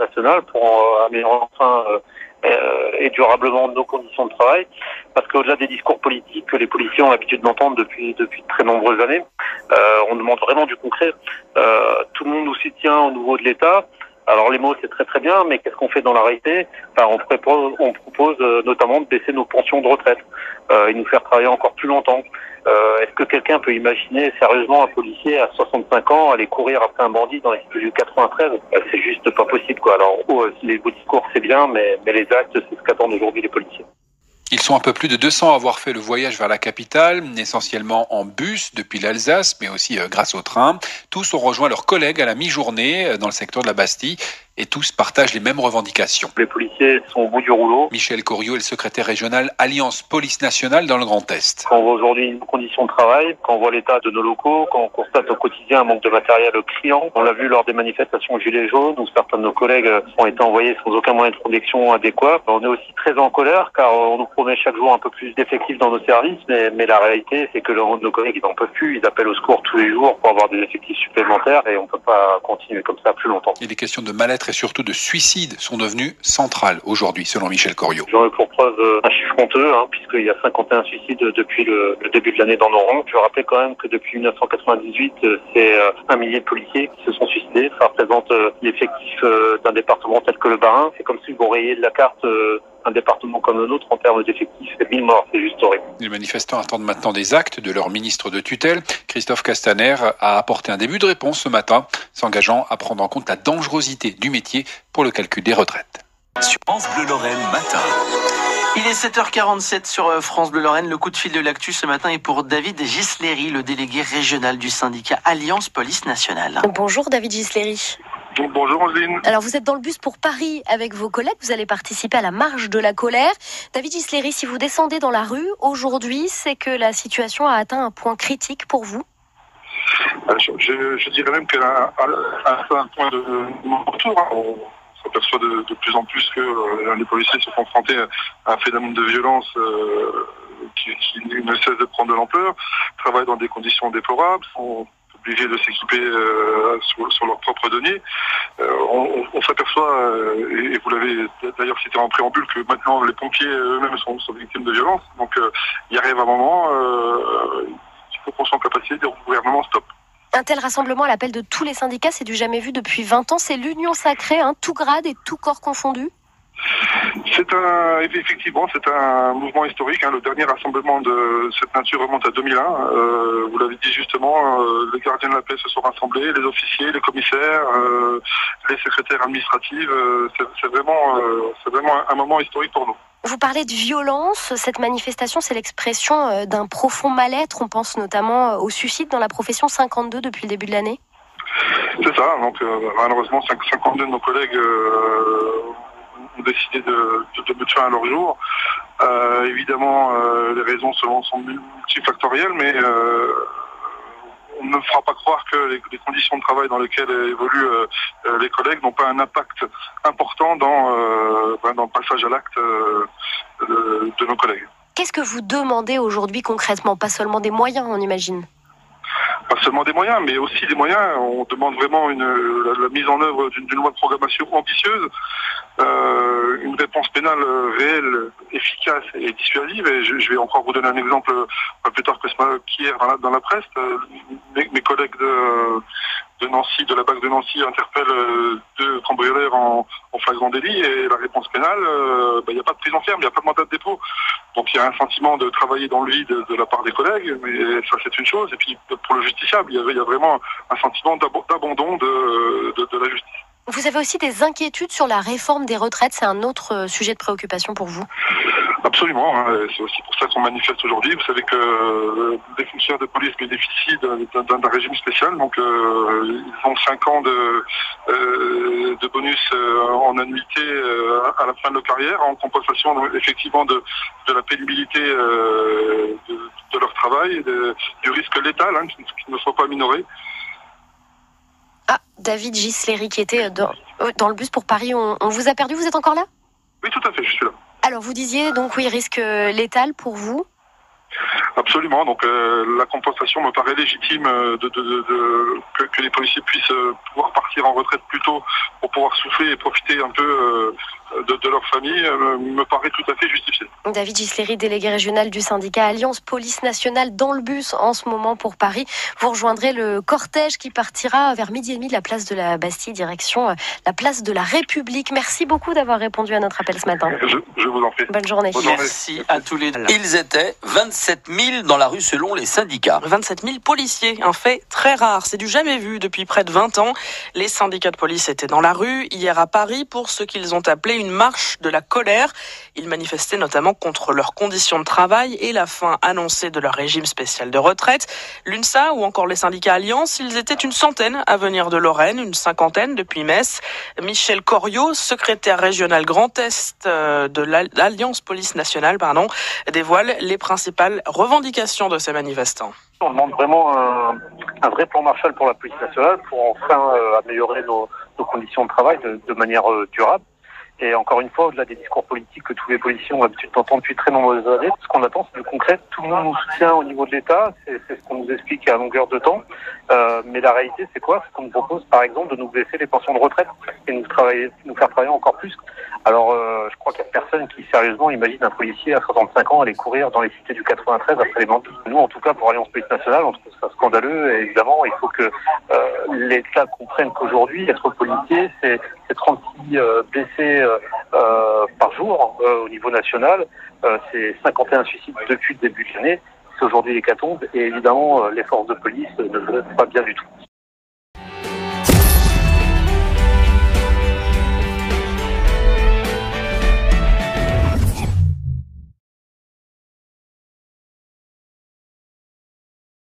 nationale pour améliorer enfin et durablement nos conditions de travail. Parce qu'au-delà des discours politiques que les policiers ont l'habitude d'entendre depuis de très nombreuses années, on demande vraiment du concret. Tout le monde nous soutient au niveau de l'État. Alors les mots c'est très très bien, mais qu'est-ce qu'on fait dans la réalité? On propose notamment de baisser nos pensions de retraite et nous faire travailler encore plus longtemps. Est-ce que quelqu'un peut imaginer sérieusement un policier à 65 ans aller courir après un bandit dans les cités du 93? C'est juste pas possible, quoi. Alors les beaux discours c'est bien, mais les actes c'est ce qu'attendent aujourd'hui les policiers. Ils sont un peu plus de 200 à avoir fait le voyage vers la capitale, essentiellement en bus depuis l'Alsace, mais aussi grâce au train. Tous ont rejoint leurs collègues à la mi-journée dans le secteur de la Bastille et tous partagent les mêmes revendications. Les policiers sont au bout du rouleau. Michel Corriot est le secrétaire régional Alliance Police Nationale dans le Grand Est. Quand on voit aujourd'hui nos conditions de travail, quand on voit l'état de nos locaux, quand on constate au quotidien un manque de matériel criant, on l'a vu lors des manifestations Gilets jaunes où certains de nos collègues ont été envoyés sans aucun moyen de protection adéquat. On est aussi très en colère car on nous promet chaque jour un peu plus d'effectifs dans nos services, mais la réalité c'est que nos collègues ils n'en peuvent plus, ils appellent au secours tous les jours pour avoir des effectifs supplémentaires et on ne peut pas continuer comme ça plus longtemps. Et les questions de mal-être et surtout de suicide sont devenues centrales aujourd'hui, selon Michel Corriot. J'en ai pour preuve un chiffre honteux, puisqu'il y a 51 suicides depuis le début de l'année dans nos rangs. Je rappelle quand même que depuis 1998, c'est 1 millier de policiers qui se sont suicidés. Ça représente l'effectif d'un département tel que le Bas-Rhin. C'est comme si vous rayiez de la carte un département comme le nôtre en termes d'effectifs. C'est 1000 morts, c'est juste horrible. Les manifestants attendent maintenant des actes de leur ministre de tutelle. Christophe Castaner a apporté un début de réponse ce matin, s'engageant à prendre en compte la dangerosité du métier pour le calcul des retraites. Sur France Bleu Lorraine matin. Il est 7h47 sur France Bleu Lorraine. Le coup de fil de l'actu ce matin est pour David Gisleri, le délégué régional du syndicat Alliance Police Nationale. Bonjour David Gisleri. Bonjour Roselyne. Alors vous êtes dans le bus pour Paris avec vos collègues, vous allez participer à la marche de la colère. David Gisleri, si vous descendez dans la rue aujourd'hui, c'est que la situation a atteint un point critique pour vous? Je dirais même qu'elle a atteint un point de retour. On s'aperçoit de plus en plus que les policiers sont confrontés à un phénomène de violence qui ne cesse de prendre de l'ampleur, travaillent dans des conditions déplorables, sont obligés de s'équiper sur leurs propres deniers. On s'aperçoit, et vous l'avez d'ailleurs cité en préambule, que maintenant les pompiers eux-mêmes sont victimes de violence. Donc il arrive un moment, il faut qu'on soit en capacité de dire au gouvernement stop. Un tel rassemblement à l'appel de tous les syndicats, c'est du jamais vu depuis 20 ans. C'est l'union sacrée, tout grade et tout corps confondu. Effectivement, c'est un mouvement historique. Le dernier rassemblement de cette nature remonte à 2001. Vous l'avez dit justement, les gardiens de la paix se sont rassemblés, les officiers, les commissaires, les secrétaires administratifs. C'est vraiment un moment historique pour nous. Vous parlez de violence. Cette manifestation, c'est l'expression d'un profond mal-être. On pense notamment au suicide dans la profession 52 depuis le début de l'année. C'est ça. Donc malheureusement, 52 de nos collègues ont décidé de mettre fin à leur jour. Évidemment, les raisons sont multifactorielles, mais on ne fera pas croire que les conditions de travail dans lesquelles évoluent les collègues n'ont pas un impact important dans le passage à l'acte de nos collègues. Qu'est-ce que vous demandez aujourd'hui concrètement? Pas seulement des moyens, on imagine. Pas seulement des moyens, mais aussi des moyens. On demande vraiment la mise en œuvre d'une loi de programmation ambitieuse, une réponse pénale réelle, efficace et dissuasive. Et je vais encore vous donner un exemple pas plus tard que qu'hier dans la presse. Mes collègues de Nancy, de la BAC de Nancy, interpellent 2 cambrioleurs en flagrant délit, et la réponse pénale, il n'y a pas de prison ferme, il n'y a pas de mandat de dépôt. Donc il y a un sentiment de travailler dans le vide de la part des collègues, mais ça c'est une chose. Et puis pour le justiciable, il y a vraiment un sentiment d'abandon de la justice. Vous avez aussi des inquiétudes sur la réforme des retraites, c'est un autre sujet de préoccupation pour vous? Absolument, c'est aussi pour ça qu'on manifeste aujourd'hui. Vous savez que les fonctionnaires de police bénéficient d'un régime spécial, donc ils ont 5 ans de bonus en annuité à la fin de leur carrière, en compensation effectivement de la pénibilité de leur travail, du risque létal qui ne faut pas minorer. David Gisleri qui était dans le bus pour Paris, on vous a perdu, vous êtes encore là? Oui, tout à fait, je suis là. Alors vous disiez donc oui, risque létal pour vous? Absolument. Donc la compensation me paraît légitime que les policiers puissent pouvoir partir en retraite plus tôt pour pouvoir souffler et profiter un peu de leur famille me paraît tout à fait justifié. David Gisleri, délégué régional du syndicat Alliance Police Nationale, dans le bus en ce moment pour Paris. Vous rejoindrez le cortège qui partira vers 12h30 de la place de la Bastille, direction la place de la République. Merci beaucoup d'avoir répondu à notre appel ce matin. Je vous en prie. Bonne journée. Merci à tous les deux. Ils étaient 27 000 dans la rue selon les syndicats. 27 000 policiers, un fait très rare. C'est du jamais vu depuis près de 20 ans. Les syndicats de police étaient dans la rue hier à Paris pour ce qu'ils ont appelé une marche de la colère. Ils manifestaient notamment contre leurs conditions de travail et la fin annoncée de leur régime spécial de retraite. L'UNSA ou encore les syndicats Alliance, ils étaient une centaine à venir de Lorraine, une cinquantaine depuis Metz. Michel Coriot, secrétaire régional Grand Est de l'Alliance Police Nationale, dévoile les principales revendications de ces manifestants. On demande vraiment un vrai plan Marshall pour la police nationale pour enfin améliorer nos conditions de travail de manière durable. Et encore une fois, au-delà des discours politiques que tous les policiers ont l'habitude d'entendre depuis très nombreuses années, ce qu'on attend, c'est du concret. Tout le monde nous soutient au niveau de l'État, c'est ce qu'on nous explique à longueur de temps. Mais la réalité, c'est quoi? C'est qu'on nous propose, par exemple, de nous baisser les pensions de retraite et nous faire travailler encore plus. Alors, je crois qu'il n'y a personne qui, sérieusement, imagine un policier à 65 ans aller courir dans les cités du 93 après les bandits. Nous, en tout cas, pour Alliance Police Nationale, on trouve ça scandaleux. Et évidemment, il faut que l'État comprenne qu'aujourd'hui, être policier, c'est 36 blessés par jour au niveau national. C'est 51 suicides depuis le début de l'année. C'est aujourd'hui l'hécatombe. Et évidemment, les forces de police ne vont pas bien du tout.